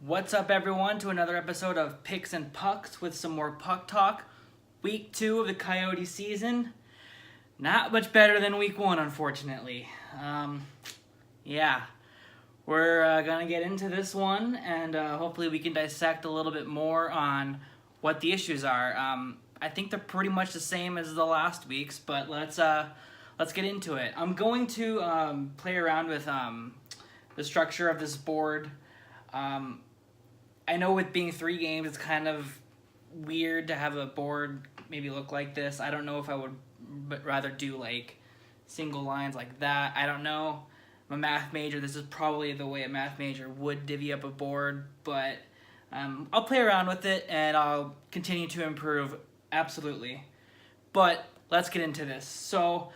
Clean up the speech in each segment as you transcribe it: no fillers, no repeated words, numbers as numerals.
What's up, everyone, to another episode of Picks and Pucks with some more puck talk. Week 2 of the Coyote season. Not much better than week 1, unfortunately. We're going to get into this one, and hopefully we can dissect a little bit more on what the issues are. I think they're pretty much the same as the last week's, but let's get into it. I'm going to play around with the structure of this board. I know with being 3 games, it's kind of weird to have a board maybe look like this. I don't know if I would rather do like single lines like that. I don't know. I'm a math major. This is probably the way a math major would divvy up a board, but I'll play around with it and I'll continue to improve, absolutely. But let's get into this. So,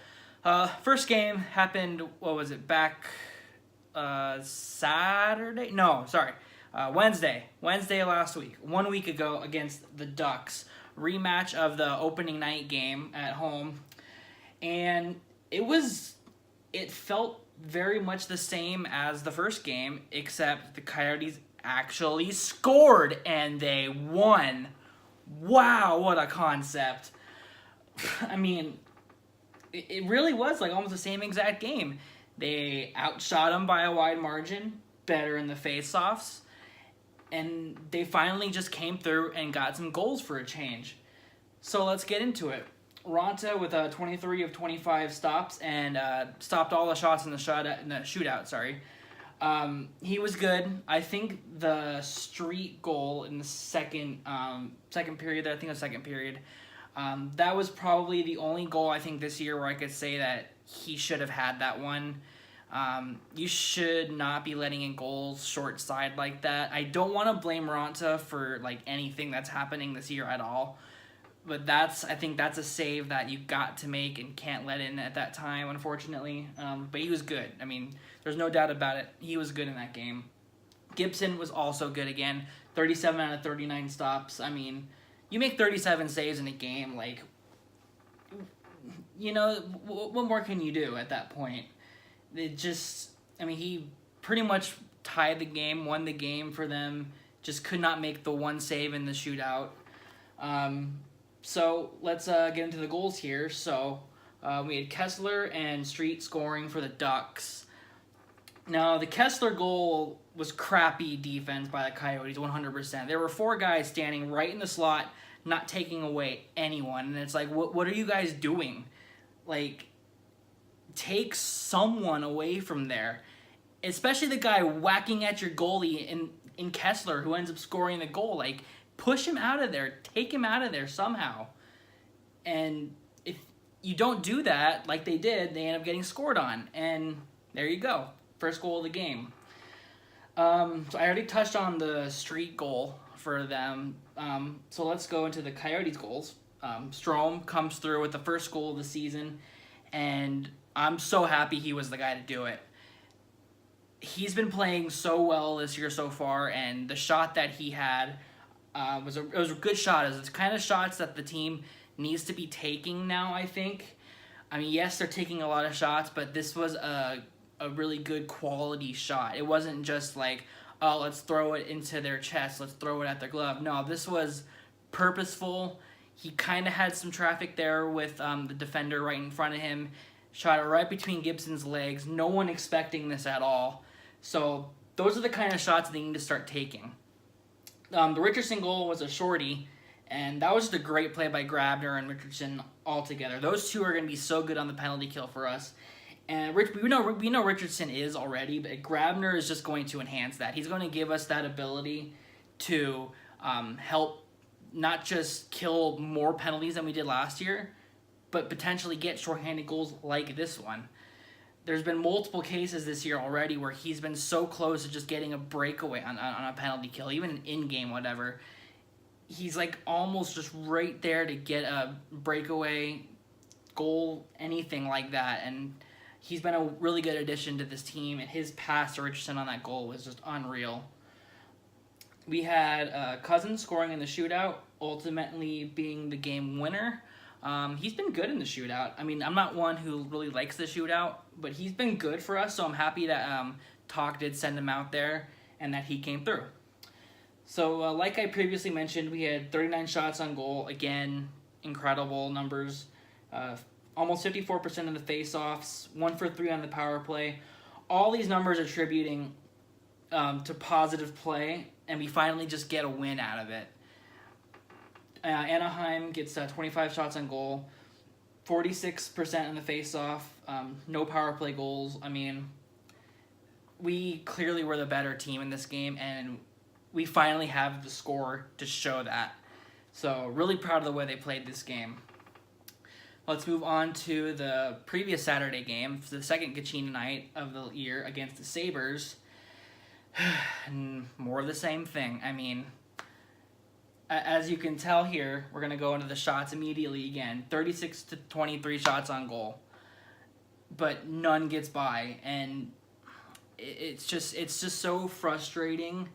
first game happened, back Saturday? No, sorry. Wednesday last week, 1 week ago against the Ducks. Rematch of the opening night game at home. And it felt very much the same as the first game, except the Coyotes actually scored and they won. Wow, what a concept. I mean, it really was like almost the same exact game. They outshot them by a wide margin, better in the face-offs. And they finally just came through and got some goals for a change. So let's get into it. Ronta with 23 of 25 stops and stopped all the shots in the shootout. He was good. I think the street goal in the second period, that was probably the only goal I think this year where I could say that he should have had that one. You should not be letting in goals short side like that. I don't want to blame Ronta for like anything that's happening this year at all, but I think that's a save that you got to make and can't let in at that time, unfortunately. But he was good. I mean, there's no doubt about it. He was good in that game. Gibson was also good again. 37 out of 39 stops. I mean, you make 37 saves in a game, like, you know, what more can you do at that point? He pretty much tied the game, won the game for them, just could not make the one save in the shootout. So let's get into the goals here. So we had Kessler and Street scoring for the Ducks. Now, the Kessler goal was crappy defense by the Coyotes, 100%. There were 4 guys standing right in the slot, not taking away anyone. And it's like, what are you guys doing? Like, take someone away from there, especially the guy whacking at your goalie in Kessler who ends up scoring the goal. Like, push him out of there, take him out of there somehow. And if you don't do that like they did, they end up getting scored on, and there you go, first goal of the game. So I already touched on the street goal for them, so let's go into the Coyotes goals. Strome comes through with the first goal of the season, and I'm so happy he was the guy to do it. He's been playing so well this year so far, and the shot that he had was a good shot. It's the kind of shots that the team needs to be taking now, I think. I mean, yes, they're taking a lot of shots, but this was a really good quality shot. It wasn't just like, oh, let's throw it into their chest, let's throw it at their glove. No, this was purposeful. He kind of had some traffic there with the defender right in front of him. Shot it right between Gibson's legs. No one expecting this at all. So those are the kind of shots they need to start taking. The Richardson goal was a shorty, and that was just a great play by Grabner and Richardson altogether. Those two are going to be so good on the penalty kill for us. And we know Richardson is already, but Grabner is just going to enhance that. He's going to give us that ability to help not just kill more penalties than we did last year, but potentially get shorthanded goals like this one. There's been multiple cases this year already where he's been so close to just getting a breakaway on a penalty kill, even an in-game whatever. He's like almost just right there to get a breakaway goal, anything like that. And he's been a really good addition to this team, and his pass to Richardson on that goal was just unreal. We had Cousins scoring in the shootout, ultimately being the game winner. He's been good in the shootout. I mean, I'm not one who really likes the shootout, but he's been good for us, so I'm happy that Talk did send him out there and that he came through. So, like I previously mentioned, we had 39 shots on goal. Again, incredible numbers. Uh, Almost 54% of the face-offs, 1 for 3 on the power play. All these numbers attributing to positive play, and we finally just get a win out of it. Anaheim gets 25 shots on goal, 46% in the face-off, no power play goals. I mean, we clearly were the better team in this game, and we finally have the score to show that. So really proud of the way they played this game. Let's move on to the previous Saturday game, the second Kachina night of the year against the Sabres. And more of the same thing. I mean, as you can tell here, we're going to go into the shots immediately again. 36 to 23 shots on goal. But none gets by, and it's just so frustrating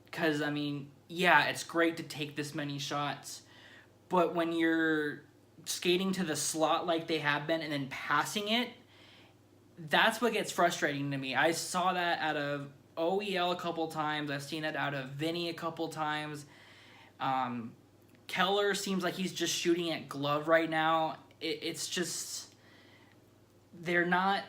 because, I mean, yeah, it's great to take this many shots, but when you're skating to the slot like they have been and then passing it, that's what gets frustrating to me. I saw that out of OEL a couple times. I've seen it out of Vinny a couple times. Keller seems like he's just shooting at glove right now. It's just they're not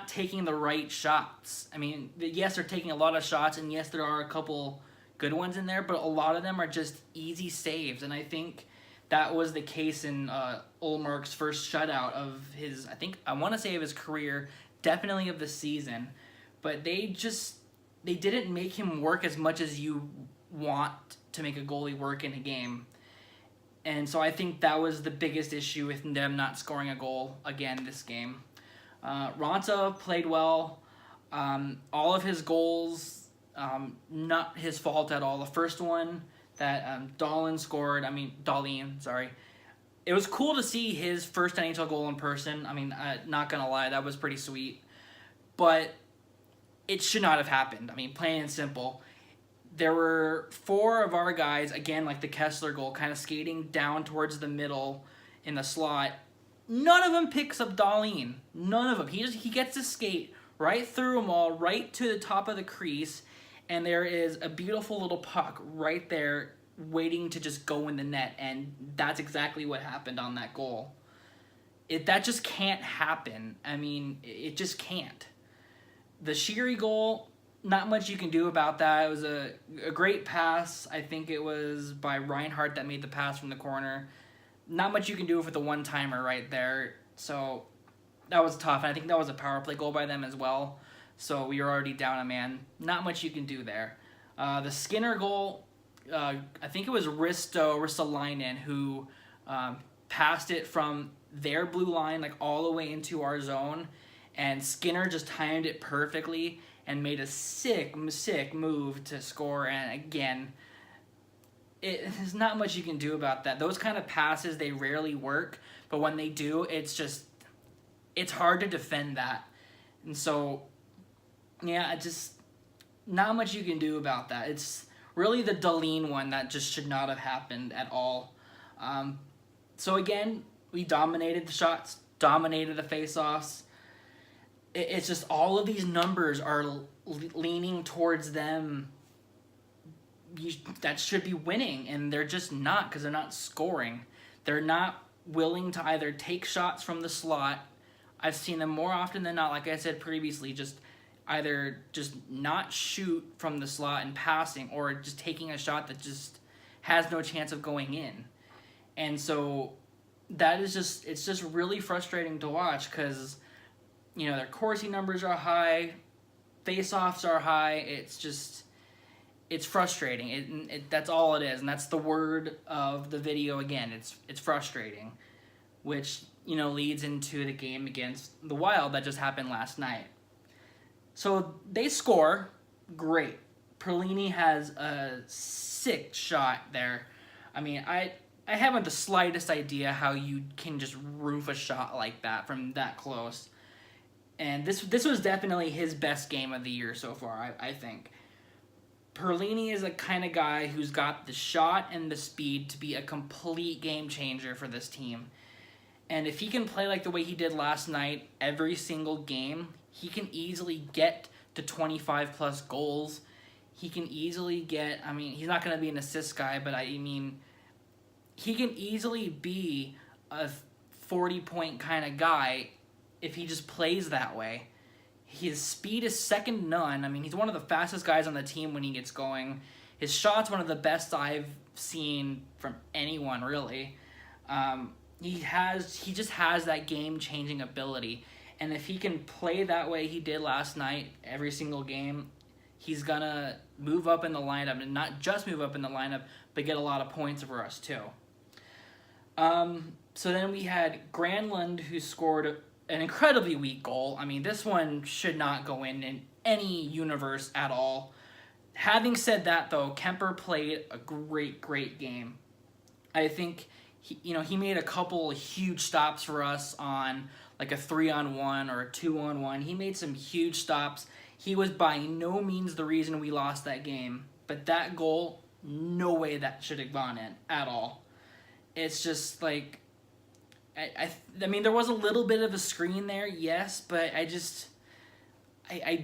taking the right shots. I mean, yes, they're taking a lot of shots, and yes, there are a couple good ones in there, but a lot of them are just easy saves, and I think that was the case in Ullmark's first shutout of his, I want to say of his career, definitely of the season, but they didn't make him work as much as you want to make a goalie work in a game. And so I think that was the biggest issue with them not scoring a goal again this game. Raanta played well. All of his goals, not his fault at all. The first one that Dahlin scored, sorry. It was cool to see his first NHL goal in person. I mean, not going to lie, that was pretty sweet. But it should not have happened. I mean, plain and simple. There were 4 of our guys, again, like the Kessler goal, kind of skating down towards the middle in the slot. None of them picks up Dahlin. None of them. He gets to skate right through them all, right to the top of the crease, and there is a beautiful little puck right there waiting to just go in the net, and that's exactly what happened on that goal. That just can't happen. I mean, it just can't. The Sheary goal, not much you can do about that. It was a great pass. I think it was by Reinhardt that made the pass from the corner. Not much you can do with the one-timer right there. So that was tough. And I think that was a power play goal by them as well. So we were already down a man. Not much you can do there. The Skinner goal, I think it was Ristolainen who passed it from their blue line like all the way into our zone. And Skinner just timed it perfectly and made a sick move to score. And again, there's not much you can do about that. Those kind of passes, they rarely work, but when they do, it's hard to defend that. And so, yeah, just not much you can do about that. It's really the Dahlin one that just should not have happened at all. So again, we dominated the shots, dominated the face-offs. It's just all of these numbers are leaning towards them that should be winning, and they're just not because they're not scoring. They're not willing to either take shots from the slot. I've seen them more often than not, like I said previously, just either just not shoot from the slot and passing, or just taking a shot that just has no chance of going in. And so that is it's just really frustrating to watch because, you know, their Corsi numbers are high, face-offs are high. It's frustrating. That's all it is, and that's the word of the video again. It's frustrating, which, you know, leads into the game against the Wild that just happened last night. So they score, great. Perlini has a sick shot there. I mean, I haven't the slightest idea how you can just roof a shot like that from that close. And this was definitely his best game of the year so far, I think. Perlini is a kind of guy who's got the shot and the speed to be a complete game changer for this team. And if he can play like the way he did last night every single game, he can easily get to 25-plus goals. he can easily get, I mean, he's not going to be an assist guy, but I mean, he can easily be a 40-point kind of guy if he just plays that way. His speed is second to none. I mean, he's one of the fastest guys on the team when he gets going. His shot's one of the best I've seen from anyone, really. He just has that game-changing ability. And if he can play that way he did last night, every single game, he's going to move up in the lineup. And not just move up in the lineup, but get a lot of points for us, too. So then we had Granlund, who scored an incredibly weak goal. I mean, this one should not go in any universe at all. Having said that, though, Kemper played a great game. I think he made a couple huge stops for us on like a 3-on-1 or a 2-on-1. He made some huge stops. He was by no means the reason we lost that game. But that goal, no way that should have gone in at all. It's just like, I mean, there was a little bit of a screen there, yes, but I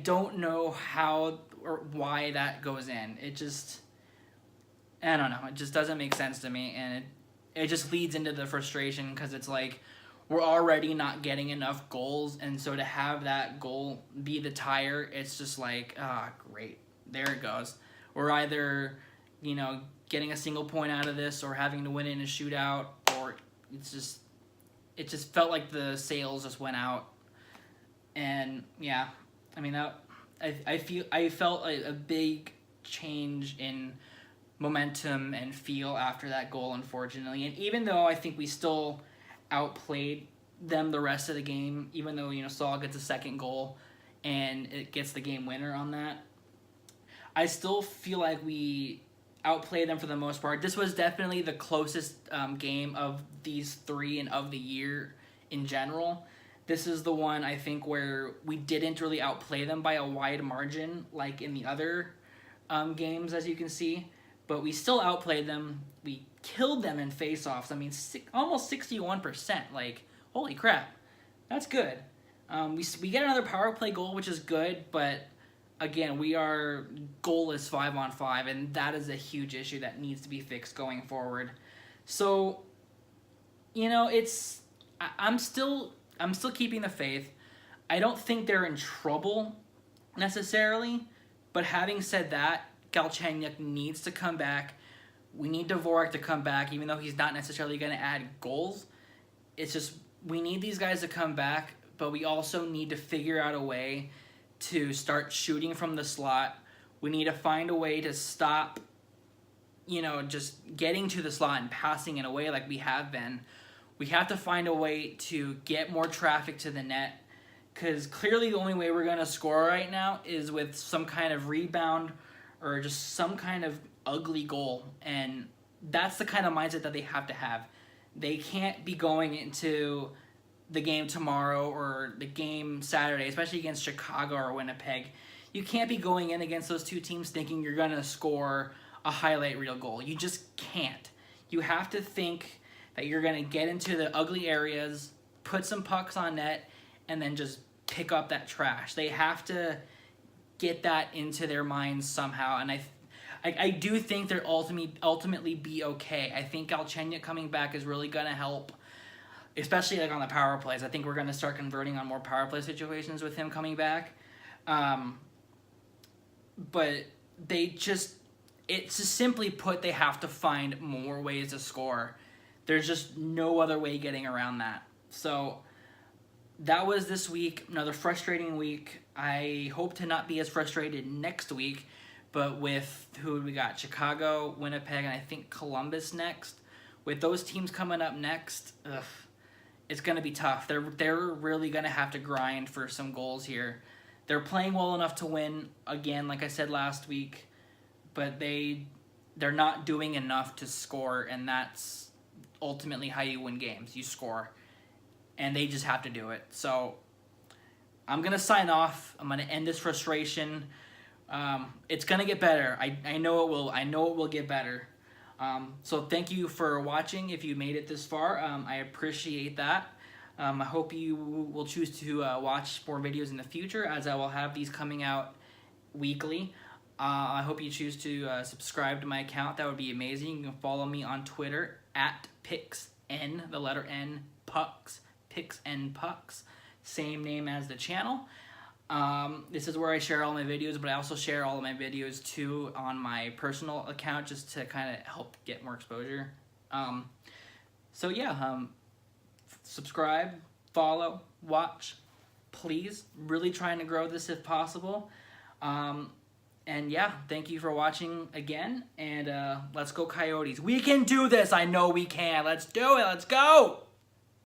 don't know how or why that goes in. It just, I don't know. It just doesn't make sense to me, and it just leads into the frustration because it's like we're already not getting enough goals, and so to have that goal be the tire, it's just like, great. There it goes. We're either, getting a single point out of this or having to win in a shootout, or it just felt like the sails just went out. And yeah, I mean, I felt a big change in momentum and feel after that goal, unfortunately. And even though I think we still outplayed them the rest of the game, even though Saul gets a second goal and it gets the game winner on that, I still feel like we outplayed them for the most part. This was definitely the closest game of these three and of the year in general. This is the one, I think, where we didn't really outplay them by a wide margin like in the other games, as you can see. But we still outplayed them. We killed them in face-offs. I mean, almost 61%. Like, holy crap. That's good. We get another power play goal, which is good, but again, we are goalless 5-on-5, and that is a huge issue that needs to be fixed going forward. So, I'm still keeping the faith. I don't think they're in trouble necessarily, but having said that, Galchenyuk needs to come back. We need Dvorak to come back, even though he's not necessarily going to add goals. It's just we need these guys to come back, but we also need to figure out a way to start shooting from the slot. We need to find a way to stop, just getting to the slot and passing it away like we have been. We have to find a way to get more traffic to the net, because clearly the only way we're going to score right now is with some kind of rebound or just some kind of ugly goal. And that's the kind of mindset that they have to have. They can't be going into the game tomorrow or the game Saturday, especially against Chicago or Winnipeg. You can't be going in against those two teams thinking you're going to score a highlight reel goal. You just can't. You have to think that you're going to get into the ugly areas, put some pucks on net, and then just pick up that trash. They have to get that into their minds somehow, and I do think they'll ultimately be okay. I think Galchenyuk coming back is really going to help, especially like on the power plays. I think we're going to start converting on more power play situations with him coming back. But it's just simply put, they have to find more ways to score. There's just no other way getting around that. So that was this week, another frustrating week. I hope to not be as frustrated next week, but with who we got? Chicago, Winnipeg, and I think Columbus next. With those teams coming up next, it's going to be tough. They're really going to have to grind for some goals here. They're playing well enough to win, again, like I said last week, but they're not doing enough to score, and that's ultimately how you win games. You score, and they just have to do it. So I'm going to sign off. I'm going to end this frustration. It's going to get better. I know it will. I know it will get better. So thank you for watching if you made it this far. I appreciate that. I hope you will choose to watch more videos in the future, as I will have these coming out weekly. I hope you choose to subscribe to my account. That would be amazing. You can follow me on Twitter at PixN, the letter N, Pucks, PixNPucks, same name as the channel. This is where I share all my videos, but I also share all of my videos too on my personal account just to kind of help get more exposure. So yeah, subscribe, follow, watch, please. Really trying to grow this if possible. And yeah, thank you for watching again, and let's go Coyotes. We can do this. I know we can. Let's do it. Let's go.